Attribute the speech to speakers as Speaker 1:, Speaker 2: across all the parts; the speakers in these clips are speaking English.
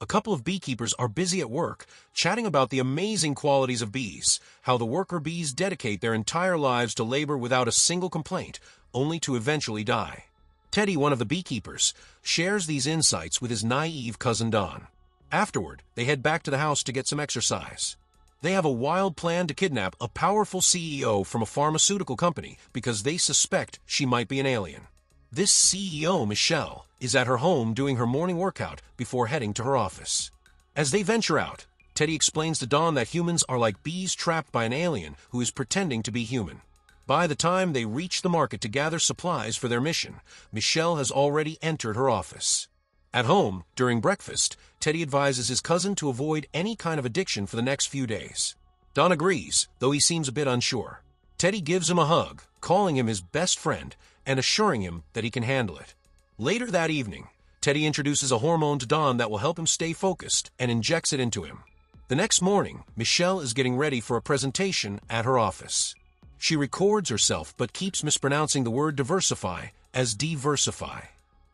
Speaker 1: A couple of beekeepers are busy at work, chatting about the amazing qualities of bees, how the worker bees dedicate their entire lives to labor without a single complaint, only to eventually die. Teddy, one of the beekeepers, shares these insights with his naive cousin Don. Afterward, they head back to the house to get some exercise. They have a wild plan to kidnap a powerful CEO from a pharmaceutical company because they suspect she might be an alien. This CEO, Michelle, is at her home doing her morning workout before heading to her office. As they venture out, Teddy explains to Dawn that humans are like bees trapped by an alien who is pretending to be human. By the time they reach the market to gather supplies for their mission, Michelle has already entered her office. At home, during breakfast, Teddy advises his cousin to avoid any kind of addiction for the next few days. Don agrees, though he seems a bit unsure. Teddy gives him a hug, calling him his best friend and assuring him that he can handle it. Later that evening, Teddy introduces a hormone to Don that will help him stay focused and injects it into him. The next morning, Michelle is getting ready for a presentation at her office. She records herself but keeps mispronouncing the word diversify as diversify.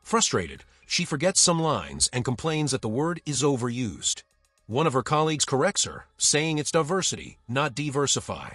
Speaker 1: Frustrated, she forgets some lines and complains that the word is overused. One of her colleagues corrects her, saying it's diversity, not diversify.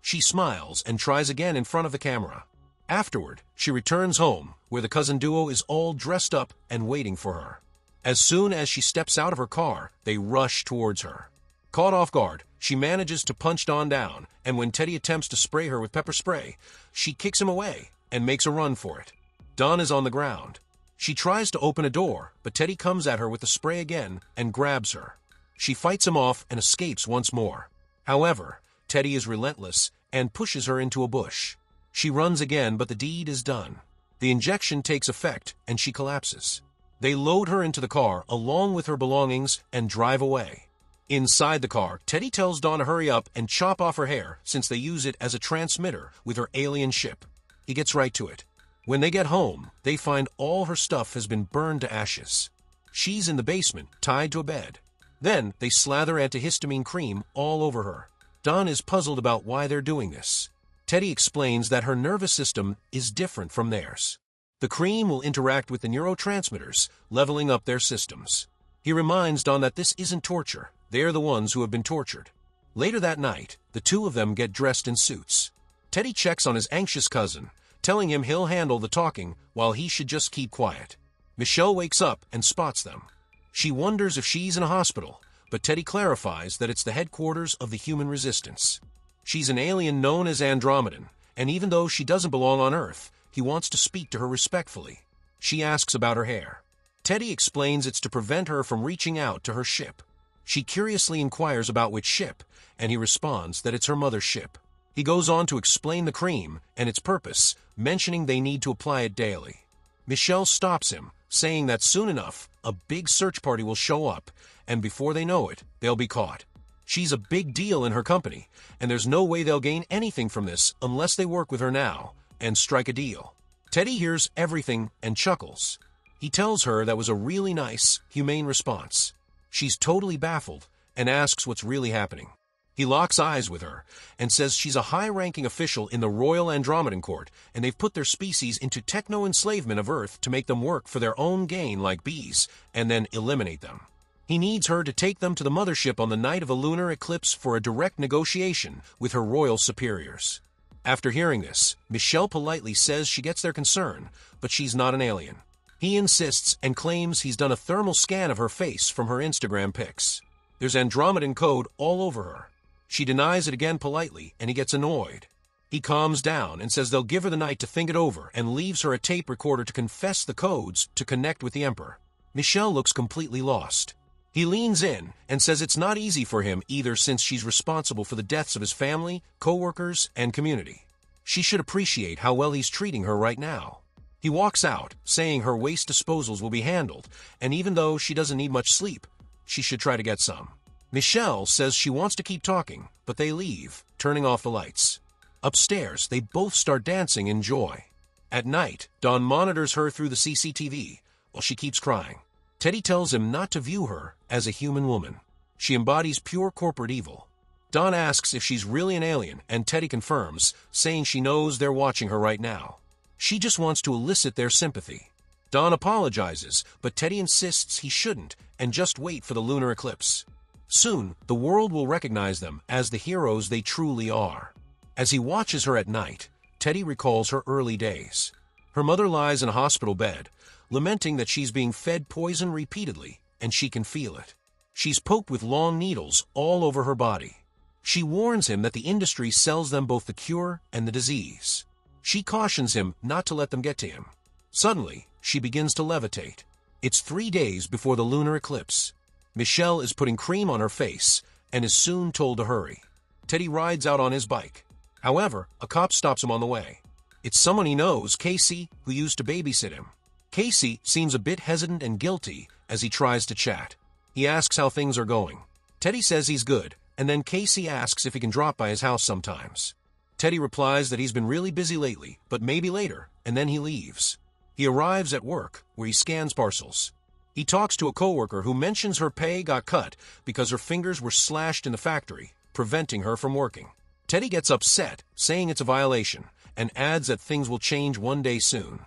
Speaker 1: She smiles and tries again in front of the camera. Afterward, she returns home, where the cousin duo is all dressed up and waiting for her. As soon as she steps out of her car, they rush towards her. Caught off guard, she manages to punch Don down, and when Teddy attempts to spray her with pepper spray, she kicks him away and makes a run for it. Don is on the ground. She tries to open a door, but Teddy comes at her with the spray again and grabs her. She fights him off and escapes once more. However, Teddy is relentless and pushes her into a bush. She runs again, but the deed is done. The injection takes effect and she collapses. They load her into the car along with her belongings and drive away. Inside the car, Teddy tells Dawn to hurry up and chop off her hair since they use it as a transmitter with her alien ship. He gets right to it. When they get home, they find all her stuff has been burned to ashes. She's in the basement, tied to a bed. Then they slather antihistamine cream all over her. Dawn is puzzled about why they're doing this. Teddy explains that her nervous system is different from theirs. The cream will interact with the neurotransmitters, leveling up their systems. He reminds Dawn that this isn't torture. They're the ones who have been tortured. Later that night, the two of them get dressed in suits. Teddy checks on his anxious cousin, telling him he'll handle the talking while he should just keep quiet. Michelle wakes up and spots them. She wonders if she's in a hospital, but Teddy clarifies that it's the headquarters of the human resistance. She's an alien known as Andromedan, and even though she doesn't belong on Earth, he wants to speak to her respectfully. She asks about her hair. Teddy explains it's to prevent her from reaching out to her ship. She curiously inquires about which ship, and he responds that it's her mother's ship. He goes on to explain the cream and its purpose, mentioning they need to apply it daily. Michelle stops him, saying that soon enough, a big search party will show up, and before they know it, they'll be caught. She's a big deal in her company, and there's no way they'll gain anything from this unless they work with her now and strike a deal. Teddy hears everything and chuckles. He tells her that was a really nice, humane response. She's totally baffled and asks what's really happening. He locks eyes with her and says she's a high-ranking official in the Royal Andromedan Court, and they've put their species into techno-enslavement of Earth to make them work for their own gain like bees, and then eliminate them. He needs her to take them to the mothership on the night of a lunar eclipse for a direct negotiation with her royal superiors. After hearing this, Michelle politely says she gets their concern, but she's not an alien. He insists and claims he's done a thermal scan of her face from her Instagram pics. There's Andromedan code all over her. She denies it again politely, and he gets annoyed. He calms down and says they'll give her the night to think it over and leaves her a tape recorder to confess the codes to connect with the Emperor. Michelle looks completely lost. He leans in and says it's not easy for him either since she's responsible for the deaths of his family, co-workers, and community. She should appreciate how well he's treating her right now. He walks out, saying her waste disposals will be handled, and even though she doesn't need much sleep, she should try to get some. Michelle says she wants to keep talking, but they leave, turning off the lights. Upstairs, they both start dancing in joy. At night, Dawn monitors her through the CCTV while she keeps crying. Teddy tells him not to view her as a human woman. She embodies pure corporate evil. Dawn asks if she's really an alien, and Teddy confirms, saying she knows they're watching her right now. She just wants to elicit their sympathy. Don apologizes, but Teddy insists he shouldn't and just wait for the lunar eclipse. Soon, the world will recognize them as the heroes they truly are. As he watches her at night, Teddy recalls her early days. Her mother lies in a hospital bed, lamenting that she's being fed poison repeatedly, and she can feel it. She's poked with long needles all over her body. She warns him that the industry sells them both the cure and the disease. She cautions him not to let them get to him. Suddenly, she begins to levitate. It's 3 days before the lunar eclipse. Michelle is putting cream on her face and is soon told to hurry. Teddy rides out on his bike. However, a cop stops him on the way. It's someone he knows, Casey, who used to babysit him. Casey seems a bit hesitant and guilty as he tries to chat. He asks how things are going. Teddy says he's good, and then Casey asks if he can drop by his house sometimes. Teddy replies that he's been really busy lately, but maybe later, and then he leaves. He arrives at work, where he scans parcels. He talks to a coworker who mentions her pay got cut because her fingers were slashed in the factory, preventing her from working. Teddy gets upset, saying it's a violation, and adds that things will change one day soon.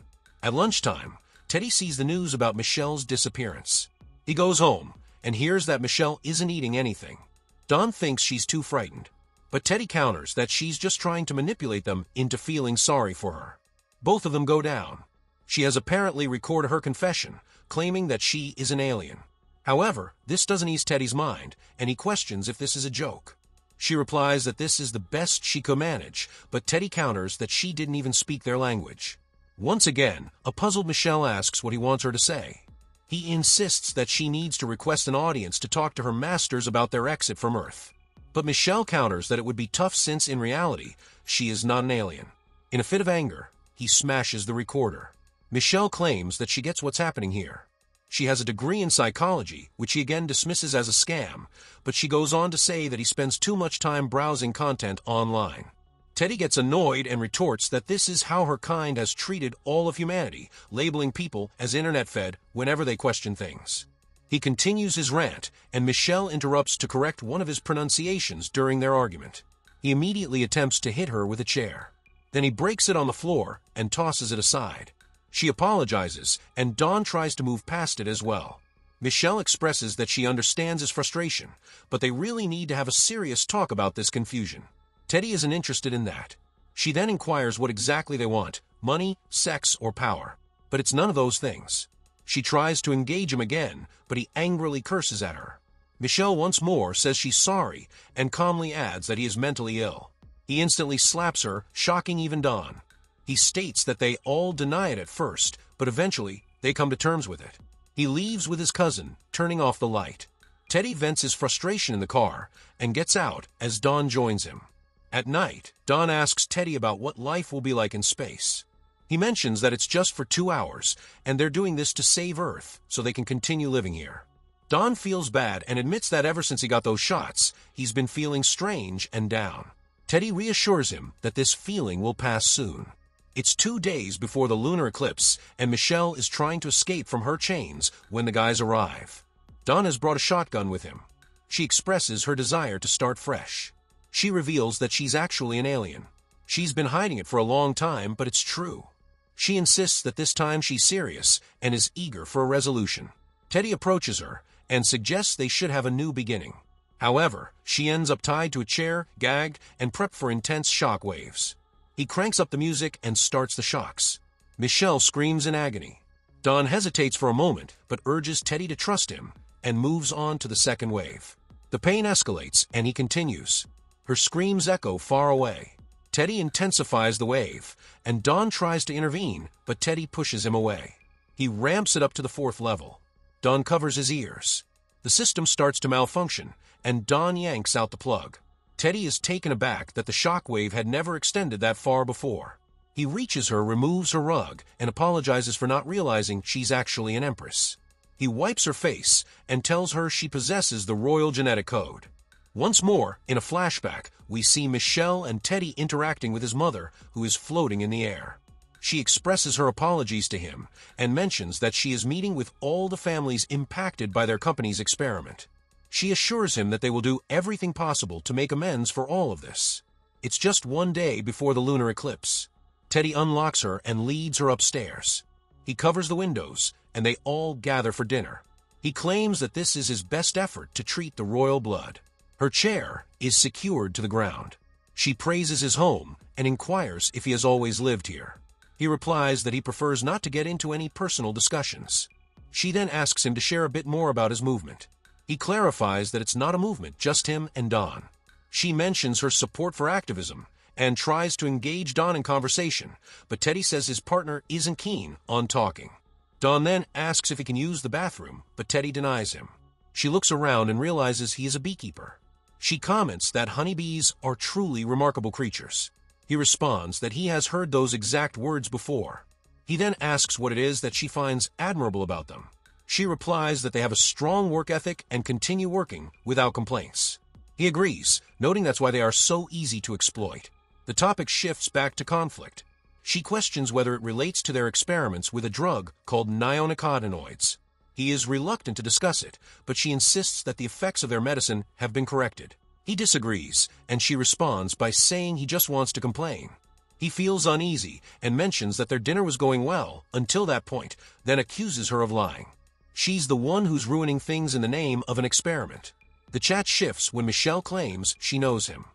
Speaker 1: At lunchtime, Teddy sees the news about Michelle's disappearance. He goes home and hears that Michelle isn't eating anything. Don thinks she's too frightened, but Teddy counters that she's just trying to manipulate them into feeling sorry for her. Both of them go down. She has apparently recorded her confession, claiming that she is an alien. However, this doesn't ease Teddy's mind, and he questions if this is a joke. She replies that this is the best she could manage, but Teddy counters that she didn't even speak their language. Once again, a puzzled Michelle asks what he wants her to say. He insists that she needs to request an audience to talk to her masters about their exit from Earth. But Michelle counters that it would be tough since, in reality, she is not an alien. In a fit of anger, he smashes the recorder. Michelle claims that she gets what's happening here. She has a degree in psychology, which he again dismisses as a scam, but she goes on to say that he spends too much time browsing content online. Teddy gets annoyed and retorts that this is how her kind has treated all of humanity, labeling people as internet-fed whenever they question things. He continues his rant, and Michelle interrupts to correct one of his pronunciations during their argument. He immediately attempts to hit her with a chair. Then he breaks it on the floor and tosses it aside. She apologizes, and Dawn tries to move past it as well. Michelle expresses that she understands his frustration, but they really need to have a serious talk about this confusion. Teddy isn't interested in that. She then inquires what exactly they want: money, sex, or power. But it's none of those things. She tries to engage him again, but he angrily curses at her. Michelle once more says she's sorry and calmly adds that he is mentally ill. He instantly slaps her, shocking even Dawn. He states that they all deny it at first, but eventually they come to terms with it. He leaves with his cousin, turning off the light. Teddy vents his frustration in the car and gets out as Dawn joins him. At night, Dawn asks Teddy about what life will be like in space. He mentions that it's just for 2 hours, and they're doing this to save Earth so they can continue living here. Dawn feels bad and admits that ever since he got those shots, he's been feeling strange and down. Teddy reassures him that this feeling will pass soon. It's 2 days before the lunar eclipse, and Michelle is trying to escape from her chains when the guys arrive. Dawn has brought a shotgun with him. She expresses her desire to start fresh. She reveals that she's actually an alien. She's been hiding it for a long time, but it's true. She insists that this time she's serious and is eager for a resolution. Teddy approaches her and suggests they should have a new beginning. However, she ends up tied to a chair, gagged, and prepped for intense shock waves. He cranks up the music and starts the shocks. Michelle screams in agony. Dawn hesitates for a moment, but urges Teddy to trust him and moves on to the second wave. The pain escalates, and he continues. Her screams echo far away. Teddy intensifies the wave, and Dawn tries to intervene, but Teddy pushes him away. He ramps it up to the 4th level. Dawn covers his ears. The system starts to malfunction, and Dawn yanks out the plug. Teddy is taken aback that the shock wave had never extended that far before. He reaches her, removes her rug, and apologizes for not realizing she's actually an empress. He wipes her face and tells her she possesses the royal genetic code. Once more, in a flashback, we see Michelle and Teddy interacting with his mother, who is floating in the air. She expresses her apologies to him and mentions that she is meeting with all the families impacted by their company's experiment. She assures him that they will do everything possible to make amends for all of this. It's just 1 day before the lunar eclipse. Teddy unlocks her and leads her upstairs. He covers the windows, and they all gather for dinner. He claims that this is his best effort to treat the royal blood. Her chair is secured to the ground. She praises his home and inquires if he has always lived here. He replies that he prefers not to get into any personal discussions. She then asks him to share a bit more about his movement. He clarifies that it's not a movement, just him and Don. She mentions her support for activism and tries to engage Don in conversation, but Teddy says his partner isn't keen on talking. Don then asks if he can use the bathroom, but Teddy denies him. She looks around and realizes he is a beekeeper. She comments that honeybees are truly remarkable creatures. He responds that he has heard those exact words before. He then asks what it is that she finds admirable about them. She replies that they have a strong work ethic and continue working without complaints. He agrees, noting that's why they are so easy to exploit. The topic shifts back to conflict. She questions whether it relates to their experiments with a drug called neonicotinoids. He is reluctant to discuss it, but she insists that the effects of their medicine have been corrected. He disagrees, and she responds by saying he just wants to complain. He feels uneasy and mentions that their dinner was going well until that point, then accuses her of lying. She's the one who's ruining things in the name of an experiment. The chat shifts when Michelle claims she knows him.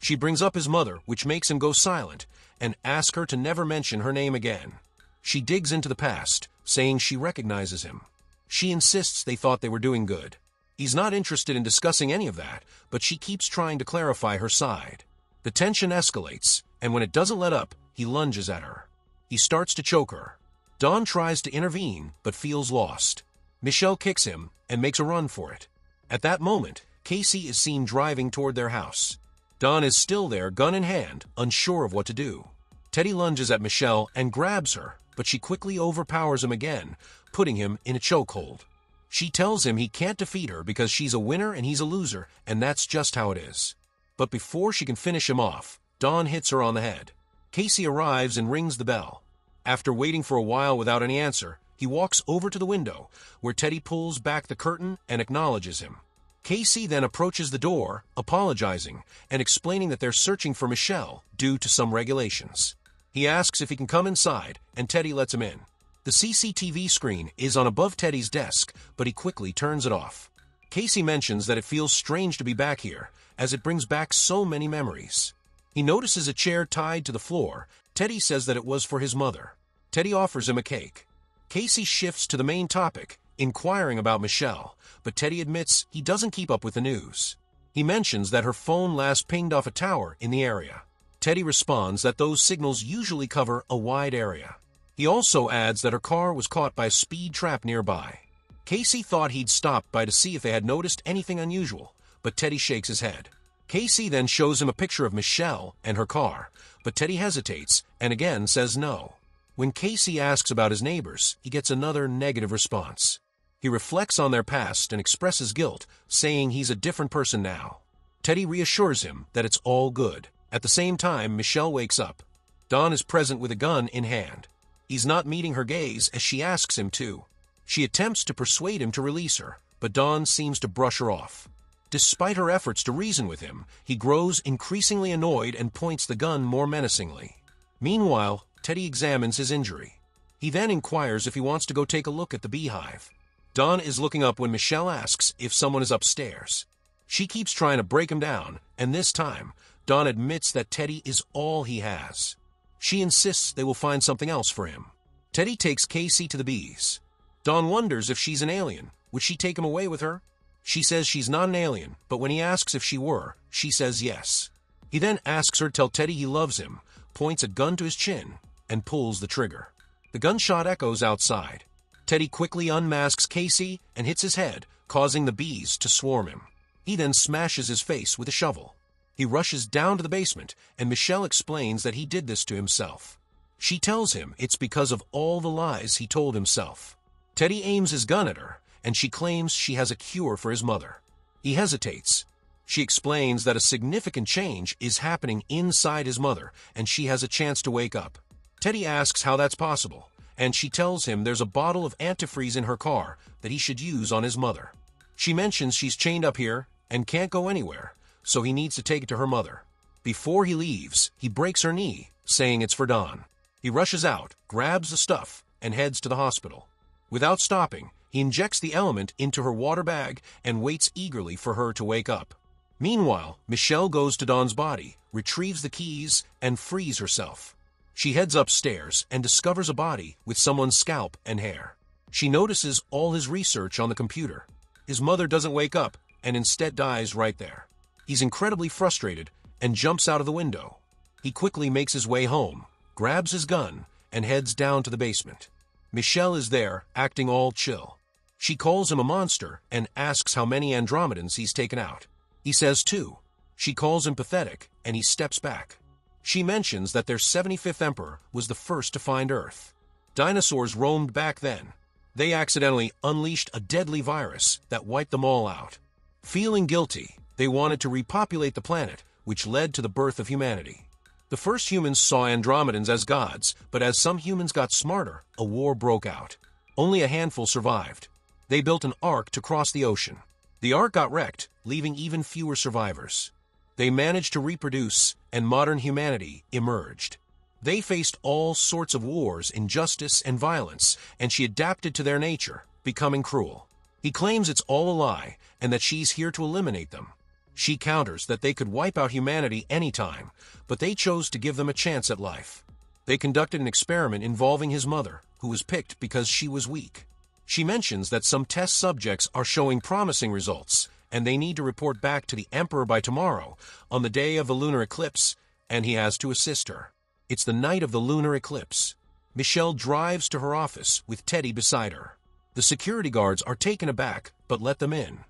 Speaker 1: She brings up his mother, which makes him go silent, and asks her to never mention her name again. She digs into the past, saying she recognizes him. She insists they thought they were doing good. He's not interested in discussing any of that, but she keeps trying to clarify her side. The tension escalates, and when it doesn't let up, he lunges at her. He starts to choke her. Don tries to intervene, but feels lost. Michelle kicks him and makes a run for it. At that moment, Casey is seen driving toward their house. Don is still there, gun in hand, unsure of what to do. Teddy lunges at Michelle and grabs her, but she quickly overpowers him again, putting him in a chokehold. She tells him he can't defeat her because she's a winner and he's a loser, and that's just how it is. But before she can finish him off, Don hits her on the head. Casey arrives and rings the bell. After waiting for a while without any answer, he walks over to the window, where Teddy pulls back the curtain and acknowledges him. Casey then approaches the door, apologizing and explaining that they're searching for Michelle due to some regulations. He asks if he can come inside, and Teddy lets him in. The CCTV screen is on above Teddy's desk, but he quickly turns it off. Casey mentions that it feels strange to be back here, as it brings back so many memories. He notices a chair tied to the floor. Teddy says that it was for his mother. Teddy offers him a cake. Casey shifts to the main topic, inquiring about Michelle, but Teddy admits he doesn't keep up with the news. He mentions that her phone last pinged off a tower in the area. Teddy responds that those signals usually cover a wide area. He also adds that her car was caught by a speed trap nearby. Casey thought he'd stop by to see if they had noticed anything unusual, but Teddy shakes his head. Casey then shows him a picture of Michelle and her car, but Teddy hesitates and again says no. When Casey asks about his neighbors, he gets another negative response. He reflects on their past and expresses guilt, saying he's a different person now. Teddy reassures him that it's all good. At the same time, Michelle wakes up. Don is present with a gun in hand. He's not meeting her gaze as she asks him to. She attempts to persuade him to release her, but Don seems to brush her off. Despite her efforts to reason with him, he grows increasingly annoyed and points the gun more menacingly. Meanwhile, Teddy examines his injury. He then inquires if he wants to go take a look at the beehive. Don is looking up when Michelle asks if someone is upstairs. She keeps trying to break him down, and this time, Don admits that Teddy is all he has. She insists they will find something else for him. Teddy takes Casey to the bees. Don wonders if she's an alien. Would she take him away with her? She says she's not an alien, but when he asks if she were, she says yes. He then asks her to tell Teddy he loves him, points a gun to his chin, and pulls the trigger. The gunshot echoes outside. Teddy quickly unmasks Casey and hits his head, causing the bees to swarm him. He then smashes his face with a shovel. He rushes down to the basement, and Michelle explains that he did this to himself. She tells him it's because of all the lies he told himself. Teddy aims his gun at her, and she claims she has a cure for his mother. He hesitates. She explains that a significant change is happening inside his mother, and she has a chance to wake up. Teddy asks how that's possible, and she tells him there's a bottle of antifreeze in her car that he should use on his mother. She mentions she's chained up here and can't go anywhere, so he needs to take it to her mother. Before he leaves, he breaks her knee, saying it's for Don. He rushes out, grabs the stuff, and heads to the hospital. Without stopping, he injects the element into her water bag and waits eagerly for her to wake up. Meanwhile, Michelle goes to Don's body, retrieves the keys, and frees herself. She heads upstairs and discovers a body with someone's scalp and hair. She notices all his research on the computer. His mother doesn't wake up and instead dies right there. He's incredibly frustrated and jumps out of the window. He quickly makes his way home, grabs his gun, and heads down to the basement. Michelle is there, acting all chill. She calls him a monster and asks how many Andromedans he's taken out. He says 2. She calls him pathetic, and he steps back. She mentions that their 75th emperor was the first to find Earth. Dinosaurs roamed back then. They accidentally unleashed a deadly virus that wiped them all out. Feeling guilty, they wanted to repopulate the planet, which led to the birth of humanity. The first humans saw Andromedans as gods, but as some humans got smarter, a war broke out. Only a handful survived. They built an ark to cross the ocean. The ark got wrecked, leaving even fewer survivors. They managed to reproduce, and modern humanity emerged. They faced all sorts of wars, injustice, and violence, and she adapted to their nature, becoming cruel. He claims it's all a lie, and that she's here to eliminate them. She counters that they could wipe out humanity anytime, but they chose to give them a chance at life. They conducted an experiment involving his mother, who was picked because she was weak. She mentions that some test subjects are showing promising results, and they need to report back to the Emperor by tomorrow, on the day of the lunar eclipse, and he has to assist her. It's the night of the lunar eclipse. Michelle drives to her office with Teddy beside her. The security guards are taken aback, but let them in.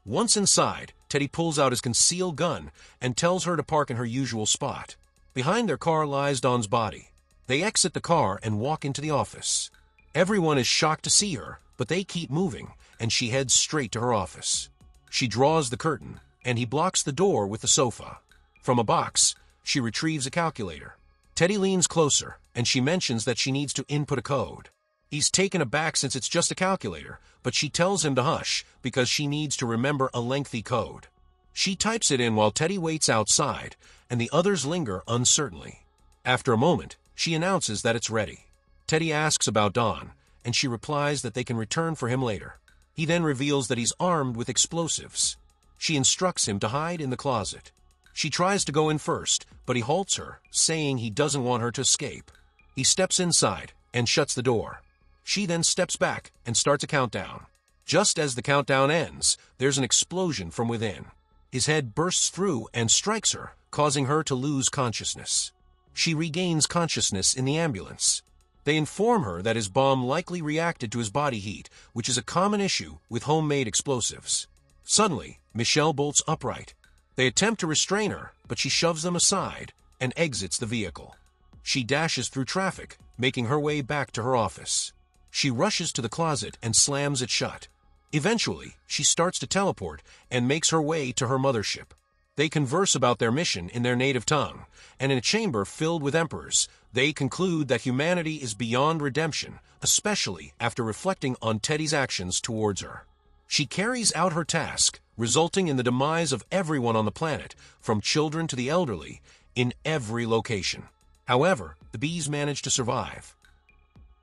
Speaker 1: Once inside, Teddy pulls out his concealed gun and tells her to park in her usual spot. Behind their car lies Don's body. They exit the car and walk into the office. Everyone is shocked to see her, but they keep moving, and she heads straight to her office. She draws the curtain, and he blocks the door with the sofa. From a box, she retrieves a calculator. Teddy leans closer, and she mentions that she needs to input a code. He's taken aback since it's just a calculator, but she tells him to hush because she needs to remember a lengthy code. She types it in while Teddy waits outside, and the others linger uncertainly. After a moment, she announces that it's ready. Teddy asks about Don, and she replies that they can return for him later. He then reveals that he's armed with explosives. She instructs him to hide in the closet. She tries to go in first, but he halts her, saying he doesn't want her to escape. He steps inside and shuts the door. She then steps back and starts a countdown. Just as the countdown ends, there's an explosion from within. His head bursts through and strikes her, causing her to lose consciousness. She regains consciousness in the ambulance. They inform her that his bomb likely reacted to his body heat, which is a common issue with homemade explosives. Suddenly, Michelle bolts upright. They attempt to restrain her, but she shoves them aside and exits the vehicle. She dashes through traffic, making her way back to her office. She rushes to the closet and slams it shut. Eventually, she starts to teleport and makes her way to her mothership. They converse about their mission in their native tongue, and in a chamber filled with emperors, they conclude that humanity is beyond redemption, especially after reflecting on Teddy's actions towards her. She carries out her task, resulting in the demise of everyone on the planet, from children to the elderly, in every location. However, the bees manage to survive.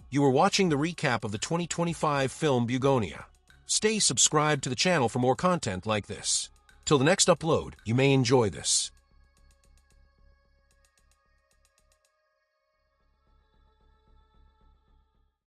Speaker 1: You are watching the recap of the 2025 film Bugonia. Stay subscribed to the channel for more content like this. Till the next upload, you may enjoy this.